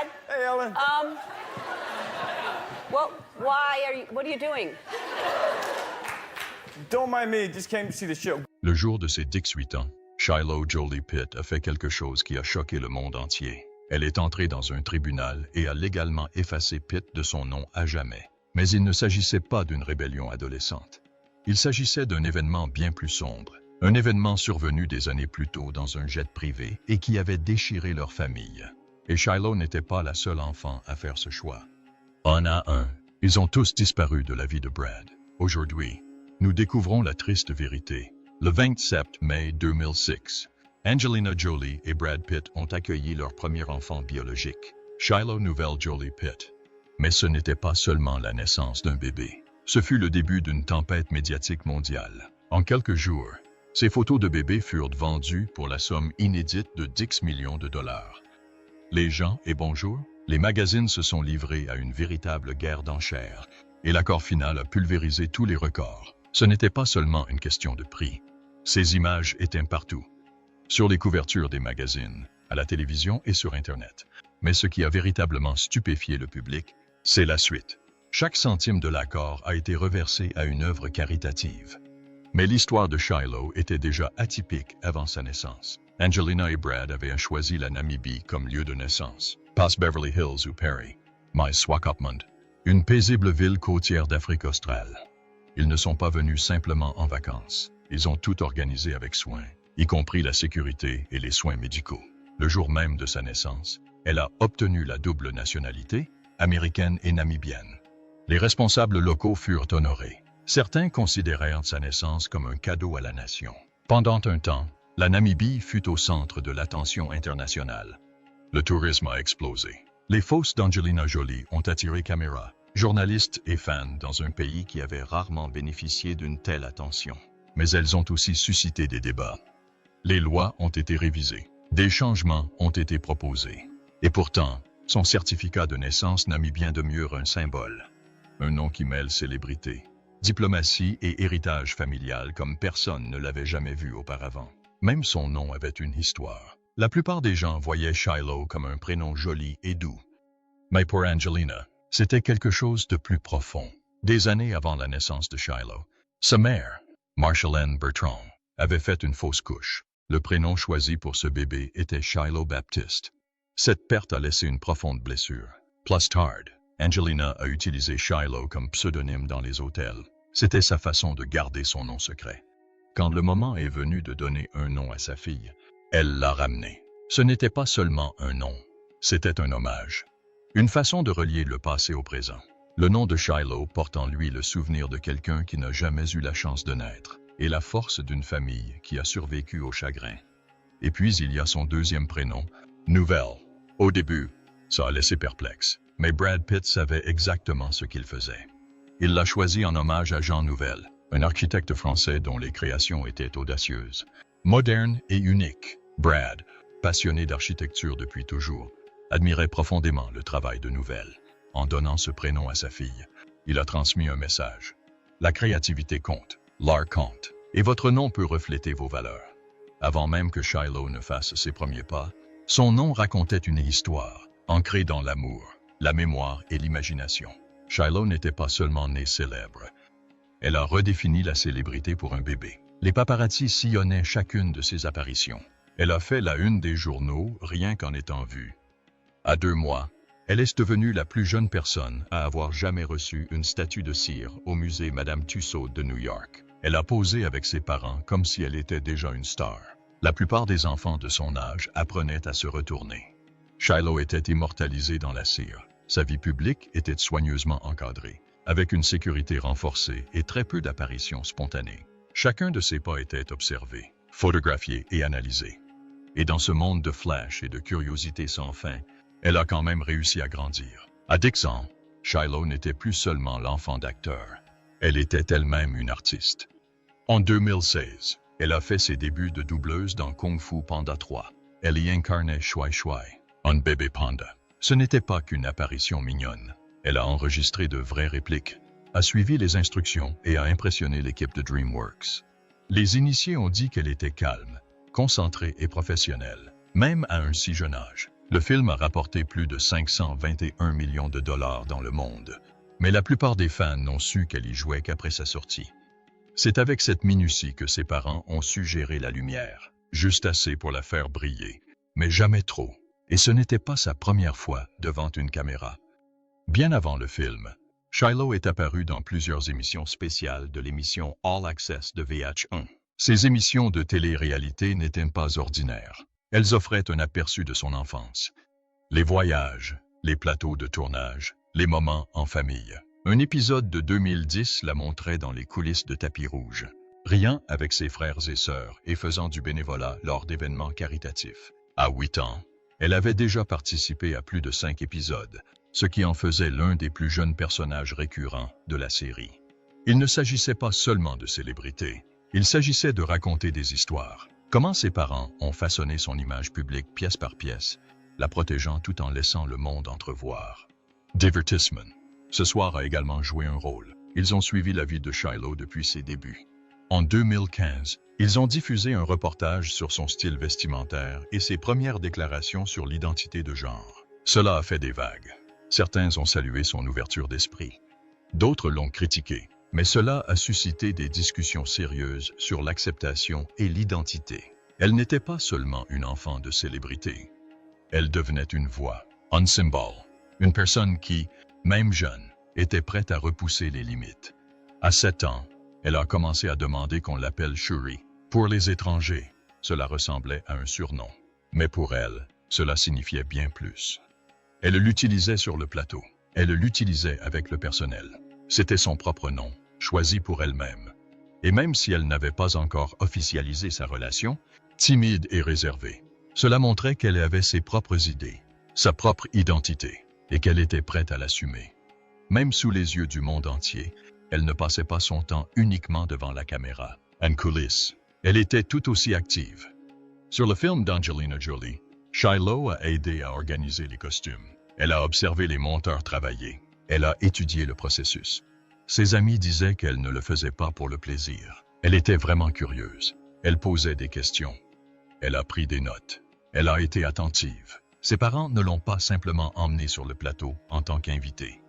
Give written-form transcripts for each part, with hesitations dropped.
Brad. Hey, Ellen. What are you doing? Don't mind me, just came to see the show. Le jour de ses 18 ans, Shiloh Jolie Pitt a fait quelque chose qui a choqué le monde entier. Elle est entrée dans un tribunal et a légalement effacé Pitt de son nom à jamais. Mais il ne s'agissait pas d'une rébellion adolescente. Il s'agissait d'un événement bien plus sombre. Un événement survenu des années plus tôt dans un jet privé et qui avait déchiré leur famille. Et Shiloh n'était pas la seule enfant à faire ce choix. Un à un, ils ont tous disparu de la vie de Brad. Aujourd'hui, nous découvrons la triste vérité. Le 27 mai 2006, Angelina Jolie et Brad Pitt ont accueilli leur premier enfant biologique, Shiloh Nouvelle Jolie Pitt. Mais ce n'était pas seulement la naissance d'un bébé. Ce fut le début d'une tempête médiatique mondiale. En quelques jours, ces photos de bébés furent vendues pour la somme inédite de 10 millions de dollars. Les gens et bonjour, les magazines se sont livrés à une véritable guerre d'enchères et l'accord final a pulvérisé tous les records. Ce n'était pas seulement une question de prix. Ces images étaient partout, sur les couvertures des magazines, à la télévision et sur Internet. Mais ce qui a véritablement stupéfié le public, c'est la suite. Chaque centime de l'accord a été reversé à une œuvre caritative. Mais l'histoire de Shiloh était déjà atypique avant sa naissance. Angelina et Brad avaient choisi la Namibie comme lieu de naissance. Pas Beverly Hills ou Perry, mais Swakopmund, une paisible ville côtière d'Afrique australe. Ils ne sont pas venus simplement en vacances. Ils ont tout organisé avec soin, y compris la sécurité et les soins médicaux. Le jour même de sa naissance, elle a obtenu la double nationalité, américaine et namibienne. Les responsables locaux furent honorés. Certains considérèrent sa naissance comme un cadeau à la nation. Pendant un temps, la Namibie fut au centre de l'attention internationale. Le tourisme a explosé. Les fosses d'Angelina Jolie ont attiré caméras, journalistes et fans dans un pays qui avait rarement bénéficié d'une telle attention. Mais elles ont aussi suscité des débats. Les lois ont été révisées. Des changements ont été proposés. Et pourtant, son certificat de naissance namibien demeure un symbole. Un nom qui mêle célébrité, diplomatie et héritage familial comme personne ne l'avait jamais vu auparavant. Même son nom avait une histoire. La plupart des gens voyaient Shiloh comme un prénom joli et doux. Mais pour Angelina, c'était quelque chose de plus profond. Des années avant la naissance de Shiloh, sa mère, Marshallene Bertrand, avait fait une fausse couche. Le prénom choisi pour ce bébé était Shiloh Baptiste. Cette perte a laissé une profonde blessure. Plus tard, Angelina a utilisé Shiloh comme pseudonyme dans les hôtels. C'était sa façon de garder son nom secret. Quand le moment est venu de donner un nom à sa fille, elle l'a ramené. Ce n'était pas seulement un nom, c'était un hommage. Une façon de relier le passé au présent. Le nom de Shiloh porte en lui le souvenir de quelqu'un qui n'a jamais eu la chance de naître, et la force d'une famille qui a survécu au chagrin. Et puis il y a son deuxième prénom, Nouvelle. Au début, ça a laissé perplexe, mais Brad Pitt savait exactement ce qu'il faisait. Il l'a choisi en hommage à Jean Nouvel, un architecte français dont les créations étaient audacieuses, modernes et uniques. Brad, passionné d'architecture depuis toujours, admirait profondément le travail de Nouvel. En donnant ce prénom à sa fille, il a transmis un message. La créativité compte, l'art compte, et votre nom peut refléter vos valeurs. Avant même que Shiloh ne fasse ses premiers pas, son nom racontait une histoire, ancrée dans l'amour, la mémoire et l'imagination. Shiloh n'était pas seulement née célèbre. Elle a redéfini la célébrité pour un bébé. Les paparazzis sillonnaient chacune de ses apparitions. Elle a fait la une des journaux rien qu'en étant vue. À 2 mois, elle est devenue la plus jeune personne à avoir jamais reçu une statue de cire au musée Madame Tussauds de New York. Elle a posé avec ses parents comme si elle était déjà une star. La plupart des enfants de son âge apprenaient à se retourner. Shiloh était immortalisé dans la cire. Sa vie publique était soigneusement encadrée, avec une sécurité renforcée et très peu d'apparitions spontanées. Chacun de ses pas était observé, photographié et analysé. Et dans ce monde de flash et de curiosité sans fin, elle a quand même réussi à grandir. À 10 ans, Shiloh n'était plus seulement l'enfant d'acteur. Elle était elle-même une artiste. En 2016, elle a fait ses débuts de doubleuse dans Kung Fu Panda 3. Elle y incarnait Shuai Shuai, un bébé panda. Ce n'était pas qu'une apparition mignonne. Elle a enregistré de vraies répliques, a suivi les instructions et a impressionné l'équipe de DreamWorks. Les initiés ont dit qu'elle était calme, concentrée et professionnelle, même à un si jeune âge. Le film a rapporté plus de 521 millions de dollars dans le monde, mais la plupart des fans n'ont su qu'elle y jouait qu'après sa sortie. C'est avec cette minutie que ses parents ont su gérer la lumière, juste assez pour la faire briller, mais jamais trop. Et ce n'était pas sa première fois devant une caméra. Bien avant le film, Shiloh est apparu dans plusieurs émissions spéciales de l'émission All Access de VH1. Ces émissions de télé-réalité n'étaient pas ordinaires. Elles offraient un aperçu de son enfance. Les voyages, les plateaux de tournage, les moments en famille. Un épisode de 2010 la montrait dans les coulisses de Tapis Rouge, riant avec ses frères et sœurs et faisant du bénévolat lors d'événements caritatifs. À 8 ans, elle avait déjà participé à plus de 5 épisodes, ce qui en faisait l'un des plus jeunes personnages récurrents de la série. Il ne s'agissait pas seulement de célébrités, il s'agissait de raconter des histoires. Comment ses parents ont façonné son image publique pièce par pièce, la protégeant tout en laissant le monde entrevoir. Divertissement. Ce soir a également joué un rôle. Ils ont suivi la vie de Shiloh depuis ses débuts. En 2015, ils ont diffusé un reportage sur son style vestimentaire et ses premières déclarations sur l'identité de genre. Cela a fait des vagues. Certains ont salué son ouverture d'esprit. D'autres l'ont critiqué, mais cela a suscité des discussions sérieuses sur l'acceptation et l'identité. Elle n'était pas seulement une enfant de célébrité. Elle devenait une voix, un symbole, une personne qui, même jeune, était prête à repousser les limites. À 7 ans, elle a commencé à demander qu'on l'appelle Shuri. Pour les étrangers, cela ressemblait à un surnom. Mais pour elle, cela signifiait bien plus. Elle l'utilisait sur le plateau. Elle l'utilisait avec le personnel. C'était son propre nom, choisi pour elle-même. Et même si elle n'avait pas encore officialisé sa relation, timide et réservée, cela montrait qu'elle avait ses propres idées, sa propre identité, et qu'elle était prête à l'assumer. Même sous les yeux du monde entier, elle ne passait pas son temps uniquement devant la caméra. En coulisses, elle était tout aussi active. Sur le film d'Angelina Jolie, Shiloh a aidé à organiser les costumes. Elle a observé les monteurs travailler. Elle a étudié le processus. Ses amis disaient qu'elle ne le faisait pas pour le plaisir. Elle était vraiment curieuse. Elle posait des questions. Elle a pris des notes. Elle a été attentive. Ses parents ne l'ont pas simplement emmenée sur le plateau en tant qu'invitée.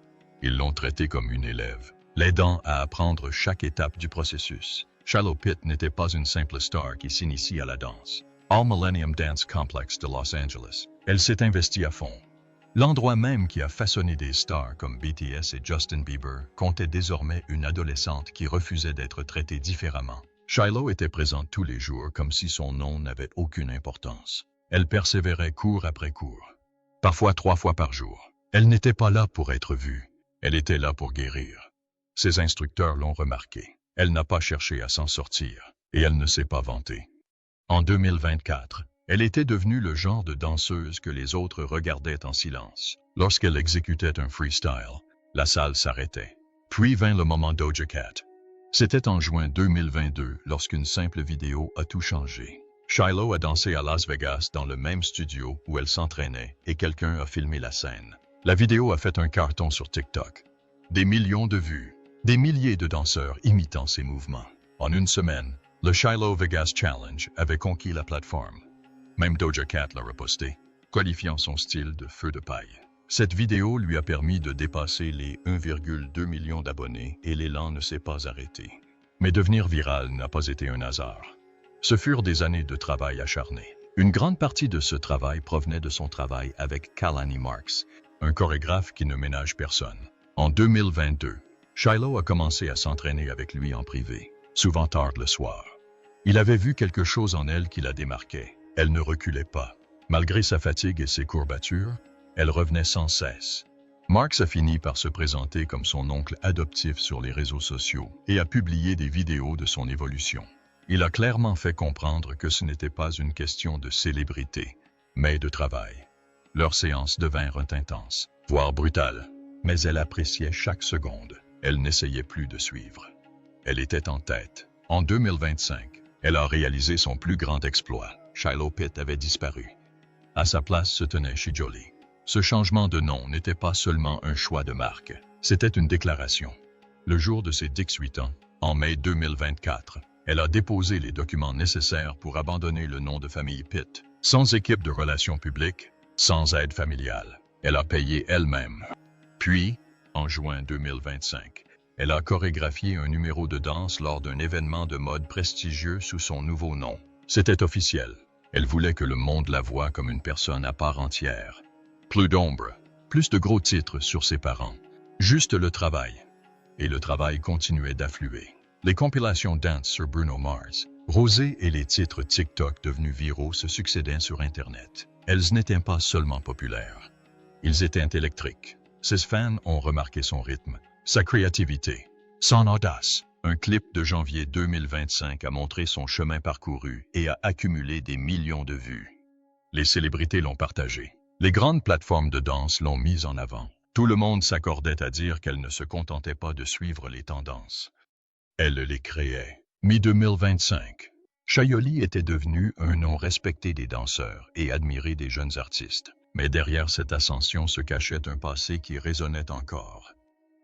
Ils l'ont traitée comme une élève, l'aidant à apprendre chaque étape du processus. Shiloh Pitt n'était pas une simple star qui s'initie à la danse. All Millennium Dance Complex de Los Angeles. Elle s'est investie à fond. L'endroit même qui a façonné des stars comme BTS et Justin Bieber comptait désormais une adolescente qui refusait d'être traitée différemment. Shiloh était présente tous les jours comme si son nom n'avait aucune importance. Elle persévérait cours après cours, parfois 3 fois par jour. Elle n'était pas là pour être vue, elle était là pour guérir. Ses instructeurs l'ont remarqué. Elle n'a pas cherché à s'en sortir, et elle ne s'est pas vantée. En 2024, elle était devenue le genre de danseuse que les autres regardaient en silence. Lorsqu'elle exécutait un freestyle, la salle s'arrêtait. Puis vint le moment Doja Cat. C'était en juin 2022 lorsqu'une simple vidéo a tout changé. Shiloh a dansé à Las Vegas dans le même studio où elle s'entraînait et quelqu'un a filmé la scène. La vidéo a fait un carton sur TikTok. Des millions de vues, des milliers de danseurs imitant ses mouvements. En une semaine, le Shiloh Vegas Challenge avait conquis la plateforme. Même Doja Cat l'a reposté, qualifiant son style de feu de paille. Cette vidéo lui a permis de dépasser les 1,2 million d'abonnés et l'élan ne s'est pas arrêté. Mais devenir viral n'a pas été un hasard. Ce furent des années de travail acharné. Une grande partie de ce travail provenait de son travail avec Kalani Marks, un chorégraphe qui ne ménage personne. En 2022, Shiloh a commencé à s'entraîner avec lui en privé, souvent tard le soir. Il avait vu quelque chose en elle qui la démarquait. Elle ne reculait pas. Malgré sa fatigue et ses courbatures, elle revenait sans cesse. Marks a fini par se présenter comme son oncle adoptif sur les réseaux sociaux et a publié des vidéos de son évolution. Il a clairement fait comprendre que ce n'était pas une question de célébrité, mais de travail. Leurs séances devinrent intenses, voire brutales, mais elle appréciait chaque seconde. Elle n'essayait plus de suivre. Elle était en tête. En 2025, elle a réalisé son plus grand exploit. Shiloh Pitt avait disparu. À sa place se tenait Shi Jolie. Ce changement de nom n'était pas seulement un choix de marque, c'était une déclaration. Le jour de ses 18 ans, en mai 2024, elle a déposé les documents nécessaires pour abandonner le nom de famille Pitt. Sans équipe de relations publiques, sans aide familiale. Elle a payé elle-même. Puis, en juin 2025, elle a chorégraphié un numéro de danse lors d'un événement de mode prestigieux sous son nouveau nom. C'était officiel. Elle voulait que le monde la voie comme une personne à part entière. Plus d'ombre, plus de gros titres sur ses parents. Juste le travail. Et le travail continuait d'affluer. Les compilations dance sur Bruno Mars, Rosé et les titres TikTok devenus viraux se succédaient sur Internet. Elles n'étaient pas seulement populaires. Ils étaient électriques. Ses fans ont remarqué son rythme, sa créativité, son audace. Un clip de janvier 2025 a montré son chemin parcouru et a accumulé des millions de vues. Les célébrités l'ont partagé. Les grandes plateformes de danse l'ont mise en avant. Tout le monde s'accordait à dire qu'elle ne se contentait pas de suivre les tendances. Elle les créait. Mi-2025, Shayoli était devenue un nom respecté des danseurs et admiré des jeunes artistes. Mais derrière cette ascension se cachait un passé qui résonnait encore.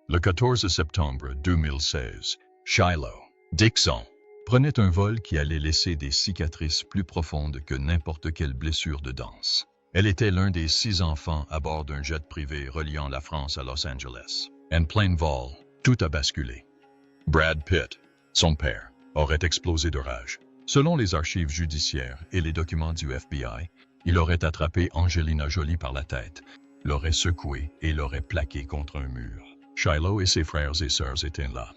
Le 14 septembre 2016, Shiloh Dixon prenait un vol qui allait laisser des cicatrices plus profondes que n'importe quelle blessure de danse. Elle était l'un des 6 enfants à bord d'un jet privé reliant la France à Los Angeles. En plein vol, tout a basculé. Brad Pitt, son père, aurait explosé de rage. Selon les archives judiciaires et les documents du FBI, il aurait attrapé Angelina Jolie par la tête, l'aurait secouée et l'aurait plaquée contre un mur. Shiloh et ses frères et sœurs étaient là.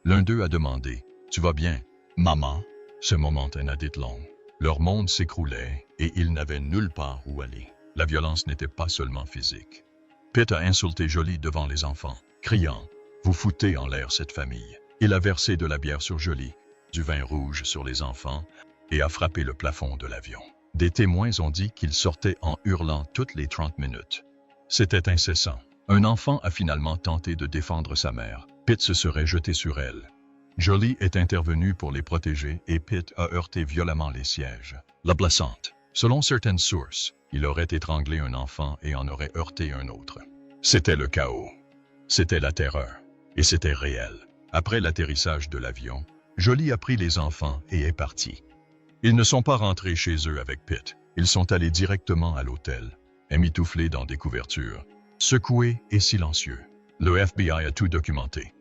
L'un d'eux a demandé « Tu vas bien, maman ?» Ce moment en a dit long. Leur monde s'écroulait et ils n'avaient nulle part où aller. La violence n'était pas seulement physique. Pitt a insulté Jolie devant les enfants, criant « Vous foutez en l'air cette famille ». Il a versé de la bière sur Jolie, du vin rouge sur les enfants et a frappé le plafond de l'avion. Des témoins ont dit qu'il sortait en hurlant toutes les 30 minutes. C'était incessant. Un enfant a finalement tenté de défendre sa mère. Pitt se serait jeté sur elle. Jolie est intervenue pour les protéger et Pitt a heurté violemment les sièges. La blessante. Selon certaines sources, il aurait étranglé un enfant et en aurait heurté un autre. C'était le chaos. C'était la terreur. Et c'était réel. Après l'atterrissage de l'avion, Jolie a pris les enfants et est parti. Ils ne sont pas rentrés chez eux avec Pitt. Ils sont allés directement à l'hôtel, émitouflés dans des couvertures, secoués et silencieux. Le FBI a tout documenté.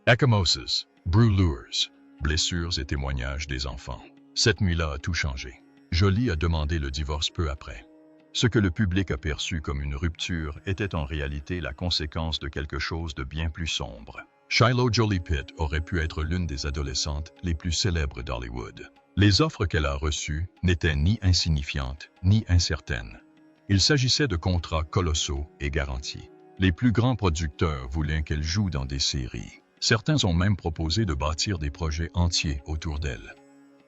Ecchymoses, brûlures, blessures et témoignages des enfants. Cette nuit-là a tout changé. Jolie a demandé le divorce peu après. Ce que le public a perçu comme une rupture était en réalité la conséquence de quelque chose de bien plus sombre. Shiloh Jolie Pitt aurait pu être l'une des adolescentes les plus célèbres d'Hollywood. Les offres qu'elle a reçues n'étaient ni insignifiantes ni incertaines. Il s'agissait de contrats colossaux et garantis. Les plus grands producteurs voulaient qu'elle joue dans des séries. Certains ont même proposé de bâtir des projets entiers autour d'elle.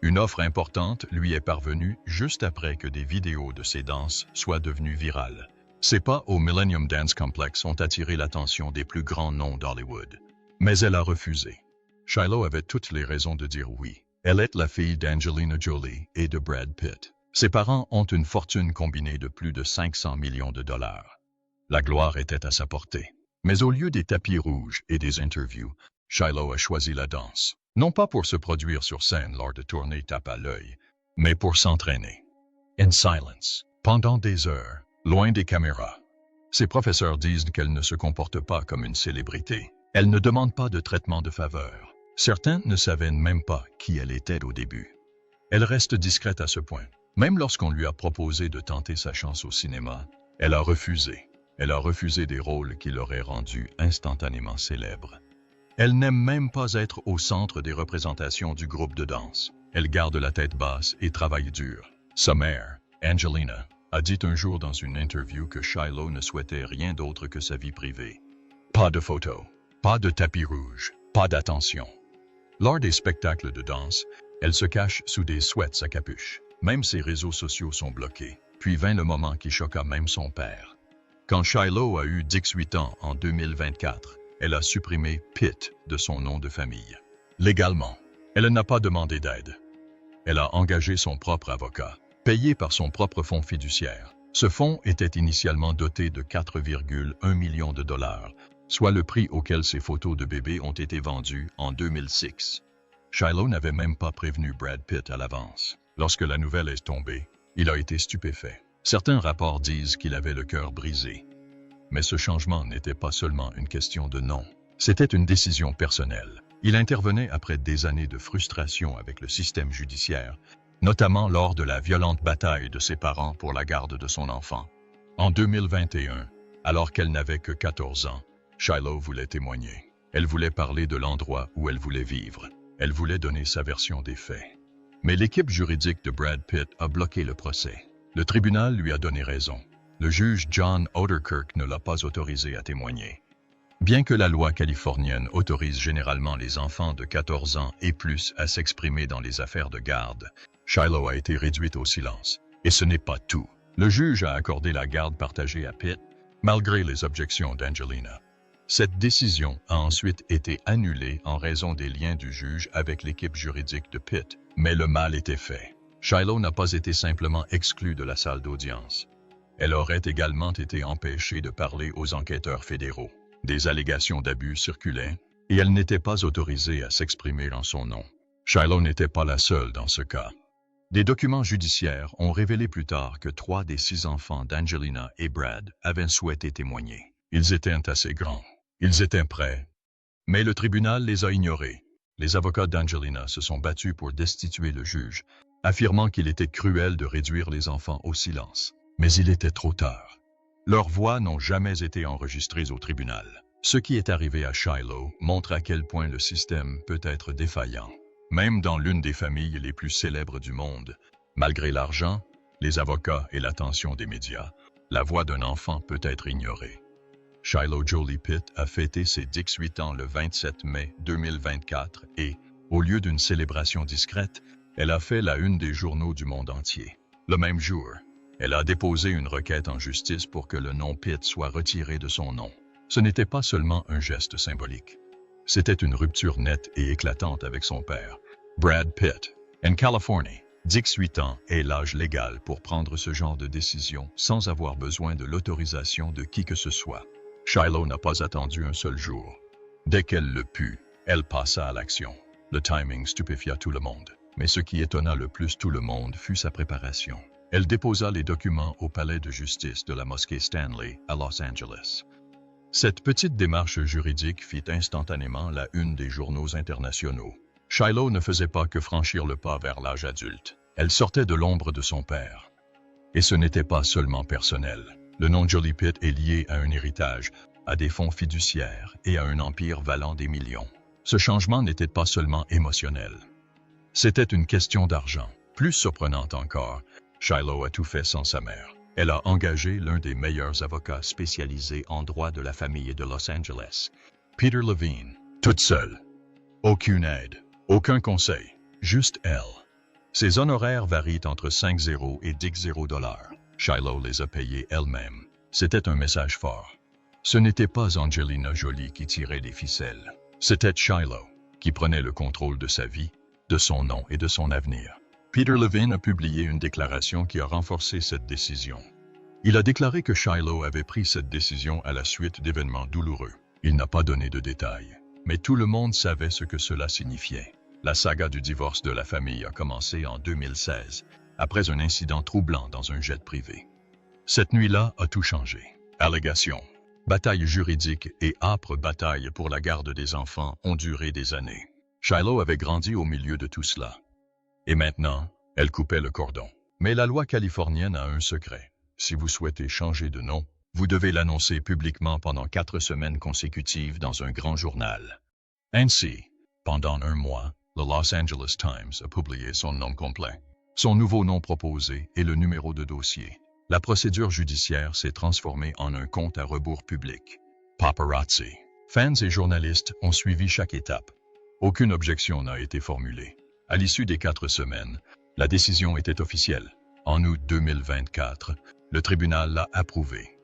Une offre importante lui est parvenue juste après que des vidéos de ses danses soient devenues virales. Ses pas au Millennium Dance Complex ont attiré l'attention des plus grands noms d'Hollywood. Mais elle a refusé. Shiloh avait toutes les raisons de dire oui. Elle est la fille d'Angelina Jolie et de Brad Pitt. Ses parents ont une fortune combinée de plus de 500 millions de dollars. La gloire était à sa portée. Mais au lieu des tapis rouges et des interviews, Shiloh a choisi la danse. Non pas pour se produire sur scène lors de tournées tape à l'œil, mais pour s'entraîner. In silence, pendant des heures, loin des caméras. Ses professeurs disent qu'elle ne se comporte pas comme une célébrité. Elle ne demande pas de traitement de faveur. Certains ne savaient même pas qui elle était au début. Elle reste discrète à ce point. Même lorsqu'on lui a proposé de tenter sa chance au cinéma, elle a refusé. Elle a refusé des rôles qui l'auraient rendue instantanément célèbre. Elle n'aime même pas être au centre des représentations du groupe de danse. Elle garde la tête basse et travaille dur. Sa mère, Angelina, a dit un jour dans une interview que Shiloh ne souhaitait rien d'autre que sa vie privée. Pas de photos, pas de tapis rouge, pas d'attention. Lors des spectacles de danse, elle se cache sous des sweats à capuche. Même ses réseaux sociaux sont bloqués. Puis vint le moment qui choqua même son père. Quand Shiloh a eu 18 ans en 2024, elle a supprimé Pitt de son nom de famille. Légalement, elle n'a pas demandé d'aide. Elle a engagé son propre avocat, payé par son propre fonds fiduciaire. Ce fonds était initialement doté de 4,1 millions de dollars, soit le prix auquel ses photos de bébé ont été vendues en 2006. Shiloh n'avait même pas prévenu Brad Pitt à l'avance. Lorsque la nouvelle est tombée, il a été stupéfait. Certains rapports disent qu'il avait le cœur brisé. Mais ce changement n'était pas seulement une question de nom. C'était une décision personnelle. Il intervenait après des années de frustration avec le système judiciaire, notamment lors de la violente bataille de ses parents pour la garde de son enfant. En 2021, alors qu'elle n'avait que 14 ans, Shiloh voulait témoigner. Elle voulait parler de l'endroit où elle voulait vivre. Elle voulait donner sa version des faits. Mais l'équipe juridique de Brad Pitt a bloqué le procès. Le tribunal lui a donné raison. Le juge John Oderkirk ne l'a pas autorisé à témoigner. Bien que la loi californienne autorise généralement les enfants de 14 ans et plus à s'exprimer dans les affaires de garde, Shiloh a été réduite au silence. Et ce n'est pas tout. Le juge a accordé la garde partagée à Pitt, malgré les objections d'Angelina. Cette décision a ensuite été annulée en raison des liens du juge avec l'équipe juridique de Pitt. Mais le mal était fait. Shiloh n'a pas été simplement exclue de la salle d'audience. Elle aurait également été empêchée de parler aux enquêteurs fédéraux. Des allégations d'abus circulaient, et elle n'était pas autorisée à s'exprimer en son nom. Shiloh n'était pas la seule dans ce cas. Des documents judiciaires ont révélé plus tard que 3 des 6 enfants d'Angelina et Brad avaient souhaité témoigner. Ils étaient assez grands. Ils étaient prêts. Mais le tribunal les a ignorés. Les avocats d'Angelina se sont battus pour destituer le juge, affirmant qu'il était cruel de réduire les enfants au silence. Mais il était trop tard. Leurs voix n'ont jamais été enregistrées au tribunal. Ce qui est arrivé à Shiloh montre à quel point le système peut être défaillant. Même dans l'une des familles les plus célèbres du monde, malgré l'argent, les avocats et l'attention des médias, la voix d'un enfant peut être ignorée. Shiloh Jolie Pitt a fêté ses 18 ans le 27 mai 2024 et, au lieu d'une célébration discrète, elle a fait la une des journaux du monde entier. Le même jour, elle a déposé une requête en justice pour que le nom Pitt soit retiré de son nom. Ce n'était pas seulement un geste symbolique. C'était une rupture nette et éclatante avec son père, Brad Pitt. En Californie, 18 ans est l'âge légal pour prendre ce genre de décision sans avoir besoin de l'autorisation de qui que ce soit. Shiloh n'a pas attendu un seul jour. Dès qu'elle le put, elle passa à l'action. Le timing stupéfia tout le monde. Mais ce qui étonna le plus tout le monde fut sa préparation. Elle déposa les documents au palais de justice de la mosquée Stanley à Los Angeles. Cette petite démarche juridique fit instantanément la une des journaux internationaux. Shiloh ne faisait pas que franchir le pas vers l'âge adulte. Elle sortait de l'ombre de son père. Et ce n'était pas seulement personnel. Le nom Jolie Pitt est lié à un héritage, à des fonds fiduciaires et à un empire valant des millions. Ce changement n'était pas seulement émotionnel. C'était une question d'argent. Plus surprenante encore, Shiloh a tout fait sans sa mère. Elle a engagé l'un des meilleurs avocats spécialisés en droit de la famille de Los Angeles, Peter Levine, toute seule. Aucune aide, aucun conseil, juste elle. Ses honoraires varient entre 5,0 et 10,0 $. Shiloh les a payés elle-même. C'était un message fort. Ce n'était pas Angelina Jolie qui tirait les ficelles. C'était Shiloh qui prenait le contrôle de sa vie, de son nom et de son avenir. Peter Levine a publié une déclaration qui a renforcé cette décision. Il a déclaré que Shiloh avait pris cette décision à la suite d'événements douloureux. Il n'a pas donné de détails, mais tout le monde savait ce que cela signifiait. La saga du divorce de la famille a commencé en 2016, après un incident troublant dans un jet privé. Cette nuit-là a tout changé. Allégations, batailles juridiques et âpres batailles pour la garde des enfants ont duré des années. Shiloh avait grandi au milieu de tout cela. Et maintenant, elle coupait le cordon. Mais la loi californienne a un secret. Si vous souhaitez changer de nom, vous devez l'annoncer publiquement pendant 4 semaines consécutives dans un grand journal. Ainsi, pendant 1 mois, le Los Angeles Times a publié son nom complet, son nouveau nom proposé et le numéro de dossier. La procédure judiciaire s'est transformée en un compte à rebours public. Paparazzi. Fans et journalistes ont suivi chaque étape. Aucune objection n'a été formulée. À l'issue des 4 semaines, la décision était officielle. En août 2024, le tribunal l'a approuvée.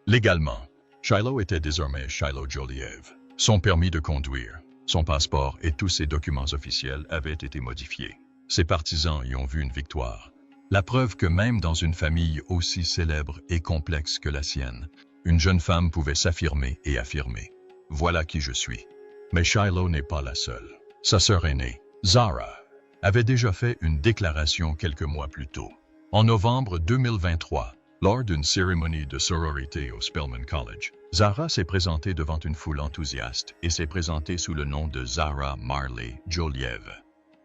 Légalement, Shiloh était désormais Shiloh Joliev. Son permis de conduire, son passeport et tous ses documents officiels avaient été modifiés. Ses partisans y ont vu une victoire. La preuve que même dans une famille aussi célèbre et complexe que la sienne, une jeune femme pouvait s'affirmer et affirmer. Voilà qui je suis. Mais Shiloh n'est pas la seule. Sa sœur aînée, Zara, avait déjà fait une déclaration quelques mois plus tôt. En novembre 2023, Lors d'une cérémonie de sororité au Spelman College, Zara s'est présentée devant une foule enthousiaste et s'est présentée sous le nom de Zara Marley Joliev.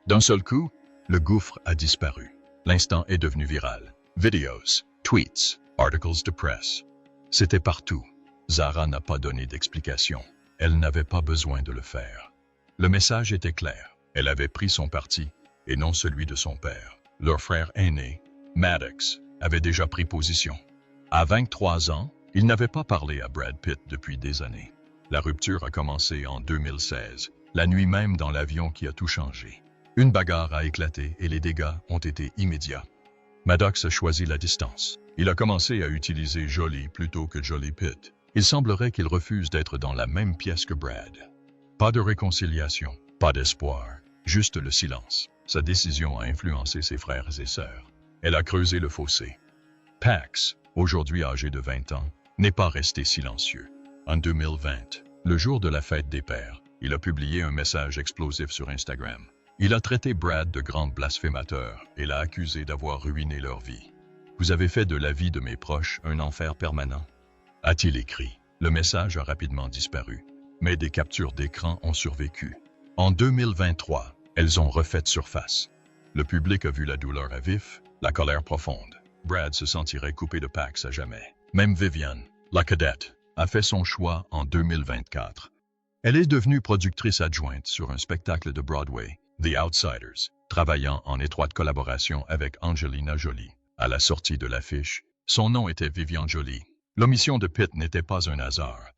D'un seul coup, le gouffre a disparu. L'instant est devenu viral. Videos, tweets, articles de presse. C'était partout. Zara n'a pas donné d'explication. Elle n'avait pas besoin de le faire. Le message était clair. Elle avait pris son parti, et non celui de son père. Leur frère aîné, Maddox, avait déjà pris position. À 23 ans, il n'avait pas parlé à Brad Pitt depuis des années. La rupture a commencé en 2016, la nuit même dans l'avion qui a tout changé. Une bagarre a éclaté et les dégâts ont été immédiats. Maddox a choisi la distance. Il a commencé à utiliser Jolie plutôt que Jolie Pitt. Il semblerait qu'il refuse d'être dans la même pièce que Brad. Pas de réconciliation, pas d'espoir, juste le silence. Sa décision a influencé ses frères et sœurs. Elle a creusé le fossé. Pax, aujourd'hui âgé de 20 ans, n'est pas resté silencieux. En 2020, le jour de la fête des pères, il a publié un message explosif sur Instagram. Il a traité Brad de grand blasphémateur et l'a accusé d'avoir ruiné leur vie. « Vous avez fait de la vie de mes proches un enfer permanent », a-t-il écrit. Le message a rapidement disparu, mais des captures d'écran ont survécu. En 2023, elles ont refait surface. Le public a vu la douleur à vif, la colère profonde. Brad se sentirait coupé de Pax à jamais. Même Vivian, la cadette, a fait son choix en 2024. Elle est devenue productrice adjointe sur un spectacle de Broadway, The Outsiders, travaillant en étroite collaboration avec Angelina Jolie. À la sortie de l'affiche, son nom était Vivian Jolie. L'omission de Pitt n'était pas un hasard.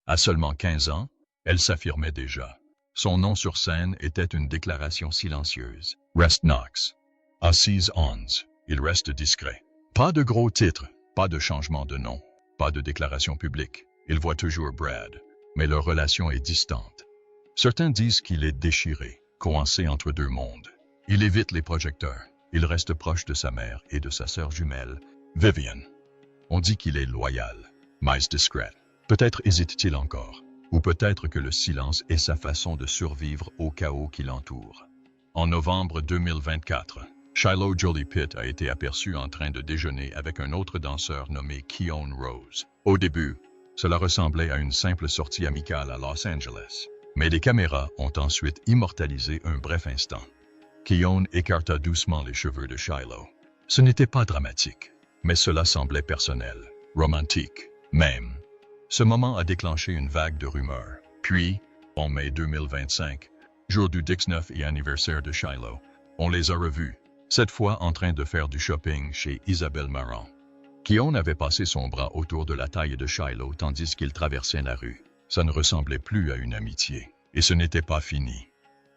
À seulement 15 ans, elle s'affirmait déjà. Son nom sur scène était une déclaration silencieuse. Rest Knox. Assise Ons. Il reste discret. Pas de gros titres, pas de changement de nom, pas de déclaration publique. Il voit toujours Brad, mais leur relation est distante. Certains disent qu'il est déchiré, coincé entre deux mondes. Il évite les projecteurs. Il reste proche de sa mère et de sa sœur jumelle, Vivian. On dit qu'il est loyal, mais discret. Peut-être hésite-t-il encore, ou peut-être que le silence est sa façon de survivre au chaos qui l'entoure. En novembre 2024, Shiloh Jolie Pitt a été aperçu en train de déjeuner avec un autre danseur nommé Keone Rose. Au début, cela ressemblait à une simple sortie amicale à Los Angeles. Mais les caméras ont ensuite immortalisé un bref instant. Keone écarta doucement les cheveux de Shiloh. Ce n'était pas dramatique, mais cela semblait personnel, romantique, même. Ce moment a déclenché une vague de rumeurs. Puis, en mai 2025, jour du 19e anniversaire de Shiloh, on les a revus, cette fois en train de faire du shopping chez Isabelle Marant. Keone avait passé son bras autour de la taille de Shiloh tandis qu'il traversait la rue. Ça ne ressemblait plus à une amitié, et ce n'était pas fini.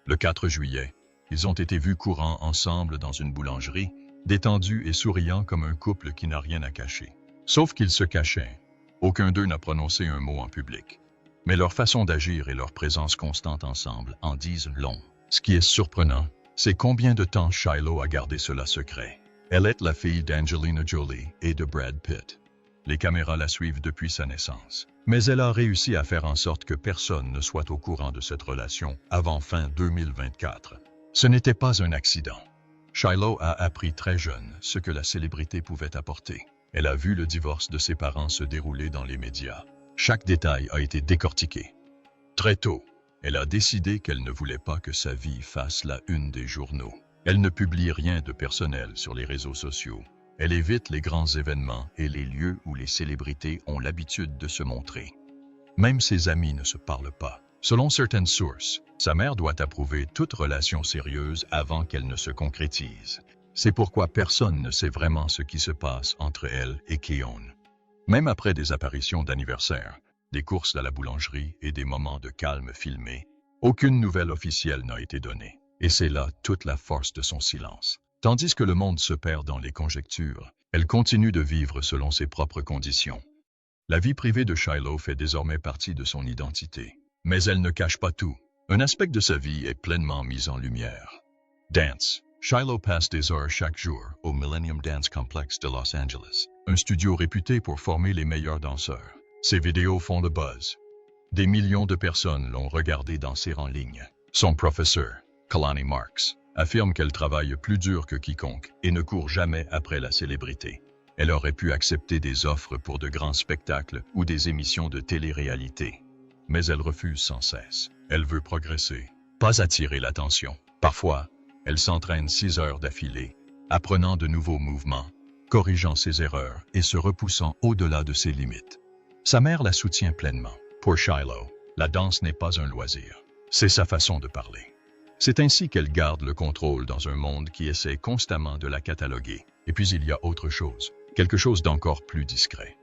Le 4 juillet, ils ont été vus courant ensemble dans une boulangerie, détendus et souriants comme un couple qui n'a rien à cacher. Sauf qu'ils se cachaient. Aucun d'eux n'a prononcé un mot en public. Mais leur façon d'agir et leur présence constante ensemble en disent long. Ce qui est surprenant, c'est combien de temps Shiloh a gardé cela secret. Elle est la fille d'Angelina Jolie et de Brad Pitt. Les caméras la suivent depuis sa naissance. Mais elle a réussi à faire en sorte que personne ne soit au courant de cette relation avant fin 2024. Ce n'était pas un accident. Shiloh a appris très jeune ce que la célébrité pouvait apporter. Elle a vu le divorce de ses parents se dérouler dans les médias. Chaque détail a été décortiqué. Très tôt, elle a décidé qu'elle ne voulait pas que sa vie fasse la une des journaux. Elle ne publie rien de personnel sur les réseaux sociaux. Elle évite les grands événements et les lieux où les célébrités ont l'habitude de se montrer. Même ses amis ne se parlent pas. Selon certaines sources, sa mère doit approuver toute relation sérieuse avant qu'elle ne se concrétise. C'est pourquoi personne ne sait vraiment ce qui se passe entre elle et Keone. Même après des apparitions d'anniversaire, des courses à la boulangerie et des moments de calme filmés, aucune nouvelle officielle n'a été donnée. Et c'est là toute la force de son silence. Tandis que le monde se perd dans les conjectures, elle continue de vivre selon ses propres conditions. La vie privée de Shiloh fait désormais partie de son identité. Mais elle ne cache pas tout. Un aspect de sa vie est pleinement mis en lumière. Dance. Shiloh passe des heures chaque jour au Millennium Dance Complex de Los Angeles, un studio réputé pour former les meilleurs danseurs. Ses vidéos font le buzz. Des millions de personnes l'ont regardé danser en ligne. Son professeur, Kalani Marks, affirme qu'elle travaille plus dur que quiconque et ne court jamais après la célébrité. Elle aurait pu accepter des offres pour de grands spectacles ou des émissions de télé-réalité. Mais elle refuse sans cesse. Elle veut progresser, pas attirer l'attention. Parfois, elle s'entraîne 6 heures d'affilée, apprenant de nouveaux mouvements, corrigeant ses erreurs et se repoussant au-delà de ses limites. Sa mère la soutient pleinement. Pour Shiloh, la danse n'est pas un loisir. C'est sa façon de parler. C'est ainsi qu'elle garde le contrôle dans un monde qui essaie constamment de la cataloguer. Et puis il y a autre chose, quelque chose d'encore plus discret.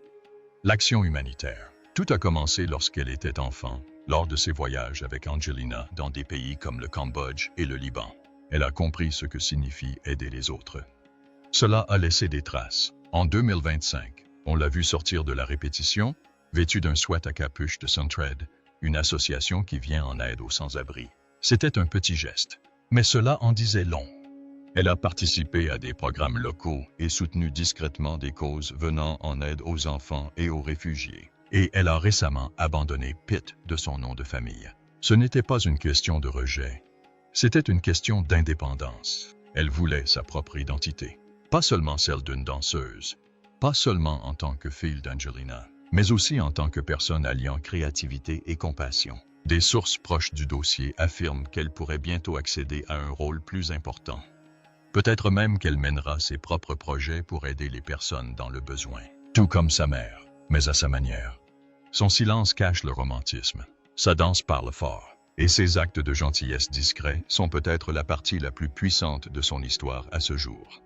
L'action humanitaire. Tout a commencé lorsqu'elle était enfant, lors de ses voyages avec Angelina dans des pays comme le Cambodge et le Liban. Elle a compris ce que signifie aider les autres. Cela a laissé des traces. En 2025, on l'a vu sortir de la répétition, vêtue d'un sweat à capuche de Suntred, une association qui vient en aide aux sans-abri. C'était un petit geste, mais cela en disait long. Elle a participé à des programmes locaux et soutenu discrètement des causes venant en aide aux enfants et aux réfugiés. Et elle a récemment abandonné Pitt de son nom de famille. Ce n'était pas une question de rejet, c'était une question d'indépendance. Elle voulait sa propre identité, pas seulement celle d'une danseuse, pas seulement en tant que fille d'Angelina, mais aussi en tant que personne alliant créativité et compassion. Des sources proches du dossier affirment qu'elle pourrait bientôt accéder à un rôle plus important. Peut-être même qu'elle mènera ses propres projets pour aider les personnes dans le besoin, tout comme sa mère, mais à sa manière. Son silence cache le romantisme, sa danse parle fort, et ses actes de gentillesse discrets sont peut-être la partie la plus puissante de son histoire à ce jour.